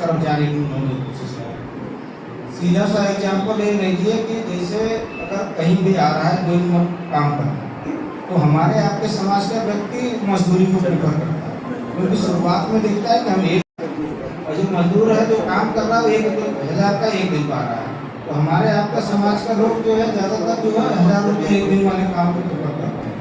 तरफ जाने की उन्होंने कोशिश की। सीधा सा एग्जाम्पल ये लीजिए कि जैसे अगर कहीं भी आ रहा है कोई काम करना, तो हमारे आपके समाज का व्यक्ति मजदूरी को प्रेफर करता है, क्योंकि शुरुआत में देखता है कि हम एक, और जो मजदूर है जो काम कर रहा है 1,000 का एक दिन पा रहा है, तो हमारे आपका समाज का लोग जो है ज़्यादातर जो है 1,000 रुपये एक दिन वाले काम को प्रेफर करते हैं।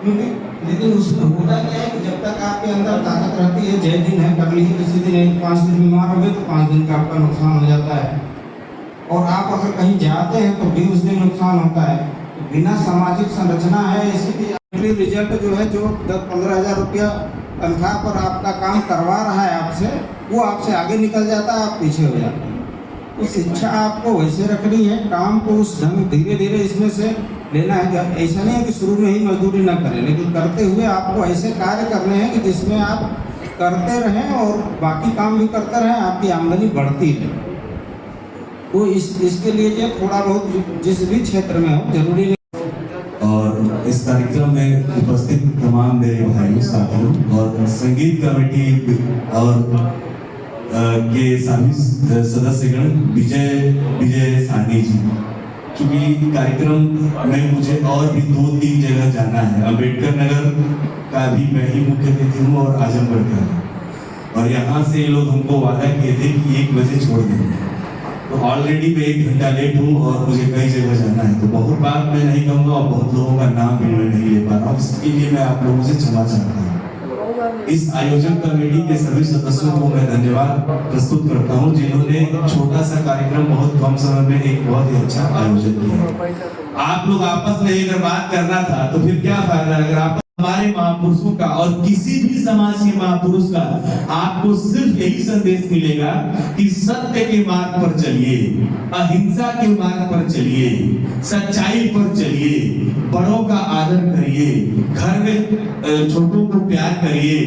क्योंकि लेकिन उसमें होता क्या है कि जब तक आपके अंदर ताकत रहती है, जय दिन है कर लीजिए, किसी दिन 5 दिन बीमार हो गए तो 5 दिन का आपका नुकसान हो जाता है, और आप अगर कहीं जाते हैं तो भी उस दिन नुकसान होता है। तो बिना सामाजिक संरचना है, इसीलिए रिजल्ट जो है जो 10-15 हज़ार रुपया तनख्वाह पर आपका काम करवा रहा है आपसे, वो आपसे आगे निकल जाता है, आप पीछे हो जाते हैं। तो शिक्षा आपको वैसे रखनी है, काम को उस ढंग धीरे धीरे इसमें से लेना है। ऐसा नहीं है कि शुरू में ही मजदूरी ना करें, लेकिन करते हुए आपको ऐसे कार्य करने हैं कि जिसमें आप करते रहें और बाकी काम भी करते रहें, आपकी आमदनी बढ़ती रहे। तो इसके लिए जो थोड़ा बहुत जिस भी क्षेत्र में हो, जरूरी नहीं। और इस कार्यक्रम में उपस्थित तमाम मेरे भाइयों साथियों और संगीत कमेटी और के सभी सदस्यगण, विजय सानी जी, क्योंकि कार्यक्रम में मुझे और भी 2-3 जगह जाना है। अम्बेडकर नगर का भी मैं ही मुख्य अतिथि हूँ और आजमगढ़ का, और यहाँ से ये लोग हमको वादा किए थे कि 1 बजे छोड़ देंगे, तो ऑलरेडी मैं 1 घंटा लेट हूँ और मुझे कई जगह जाना है। तो बहुत बात मैं नहीं कहूँगा और बहुत लोगों का नाम भी मैं नहीं ले पा रहा हूँ, इसके लिए मैं आप लोगों से क्षमा चाहता हूँ। इस आयोजन कमेटी के सभी सदस्यों को मैं धन्यवाद प्रस्तुत करता हूं, जिन्होंने छोटा सा कार्यक्रम बहुत कम समय में एक बहुत ही अच्छा आयोजन किया। आप लोग आपस में अगर बात करना था तो फिर क्या फायदा, अगर आप हमारे महापुरुषों का और किसी भी समाज के महापुरुष का आपको सिर्फ यही संदेश मिलेगा कि सत्य के मार्ग पर चलिए, अहिंसा के मार्ग पर चलिए, सच्चाई पर चलिए, बड़ों का आदर करिए, घर में छोटों को प्यार करिए,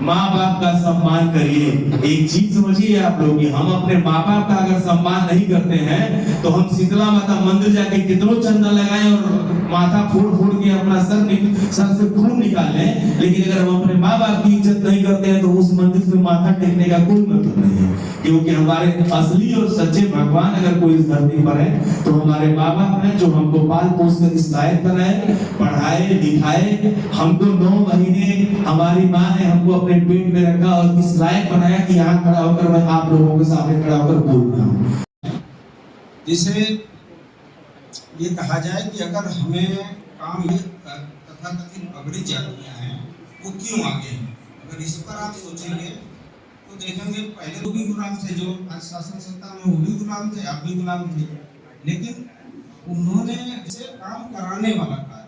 माँ बाप का सम्मान करिए। एक चीज समझिए आप लोग, हम अपने माँ बाप का अगर सम्मान नहीं करते हैं तो हम शीतला माता मंदिर जाके कितनों चंदा लगाएं और माथा फोड़ फोड़ के अपना सर से खून निकाल लें, लेकिन अगर हम अपने माँ बाप की इज्जत नहीं करते हैं तो उस मंदिर में माथा टेकने का कोई मतलब नहीं है। क्योंकि हमारे असली और सच्चे भगवान अगर कोई इस धरती पर है तो हमारे माँ बाप हैं, जो हमको पाल पोस कर इस लायक बनाए, पढ़ाए लिखाए, हमको 9 महीने हमारी माँ ने हमको अपने पेट में रखा और इस लायक बनाया कि यहाँ खड़ा होकर मैं आप लोगों के सामने खड़ा होकर बोल रहा हूँ। जिसे ये कहा जाए कि अगर हमें काम में तथाकथित अग्रणी जातियां हैं वो क्यों आगे हैं, अगर इस पर आप सोचेंगे तो देखेंगे पहले वो भी गुलाम थे, जो आज शासन सत्ता में वो भी गुलाम थे, आप भी गुलाम थे, लेकिन उन्होंने इसे काम कराने वाला कार्य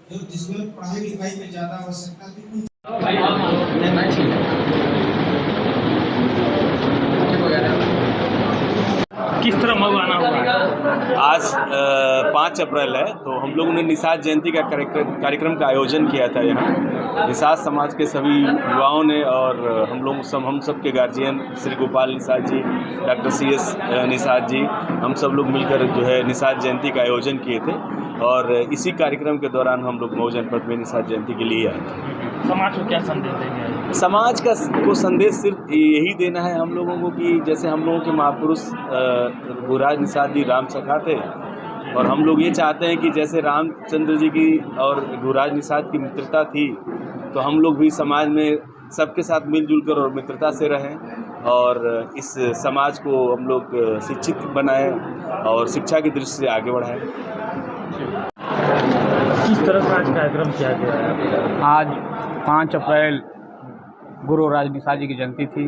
जो जिसमें पढ़ाई लिखाई में ज्यादा आवश्यकता थी। किस तरह मंगवाना हुआ? आज 5 अप्रैल है, तो हम लोगों ने निषाद जयंती का कार्यक्रम का आयोजन किया था। यहाँ निषाद समाज के सभी युवाओं ने और हम सब के guardian Shri Gopal Nishad ji, doctor CS Nishad ji, हम सब लोग मिलकर जो है निषाद जयंती का आयोजन किए थे, और इसी कार्यक्रम के दौरान हम लोग मऊ जनपद में निषाद जयंती के लिए आए थे। समाज को क्या संदेश देंगे? समाज को संदेश सिर्फ यही देना है हम लोगों को कि जैसे हम लोगों के महापुरुष गुरुराज निषाद जी राम सखा थे, और हम लोग ये चाहते हैं कि जैसे रामचंद्र जी की और गुरुराज निषाद की मित्रता थी, तो हम लोग भी समाज में सबके साथ मिलजुल कर और मित्रता से रहें, और इस समाज को हम लोग शिक्षित बनाएं और शिक्षा की दृष्टि से आगे बढ़ाएं। किस तरह का आज कार्यक्रम किया गया है? आज 5 अप्रैल गुरुराज निषाद जी की जयंती थी,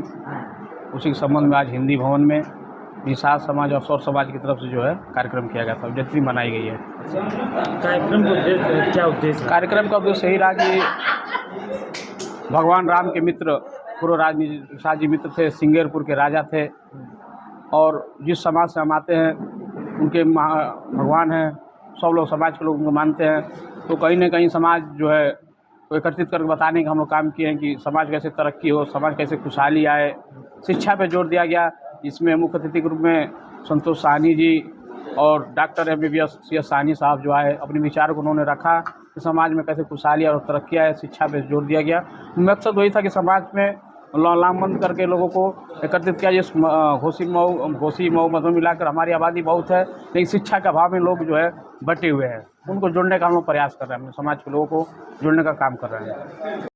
उसी के संबंध में आज हिंदी भवन में निषाद समाज और सौर समाज की तरफ से जो है कार्यक्रम किया गया था, जयंती मनाई गई है। कार्यक्रम का क्या उद्देश्य? कार्यक्रम का उद्देश्य यही रहा कि भगवान राम के मित्र गुरुराज निषाद जी मित्र थे, सिंगेरपुर के राजा थे, और जिस समाज से हम आते हैं उनके भगवान हैं, सब लोग समाज के लोग उनको मानते हैं। तो कहीं ना कहीं समाज जो है को एकत्रित करके बताने का हम लोग काम किए हैं कि समाज कैसे तरक्की हो, समाज कैसे खुशहाली आए। शिक्षा पे जोर दिया गया, इसमें मुख्य अतिथि के रूप में संतोष साहनी जी और डॉक्टर MBBS CS साहनी साहब जो आए, अपने विचार को उन्होंने रखा कि समाज में कैसे खुशहाली और तरक्की आए, शिक्षा पे जोर दिया गया। मकसद वही था कि समाज में लामबंद करके लोगों को एकत्रित किया। ये घोसी मऊ मधु मिलाकर हमारी आबादी बहुत है, लेकिन शिक्षा के अभाव में लोग जो है बटे हुए हैं। उनको जोड़ने का हम लोग प्रयास कर रहे हैं, अपने समाज के लोगों को जोड़ने का काम कर रहे हैं।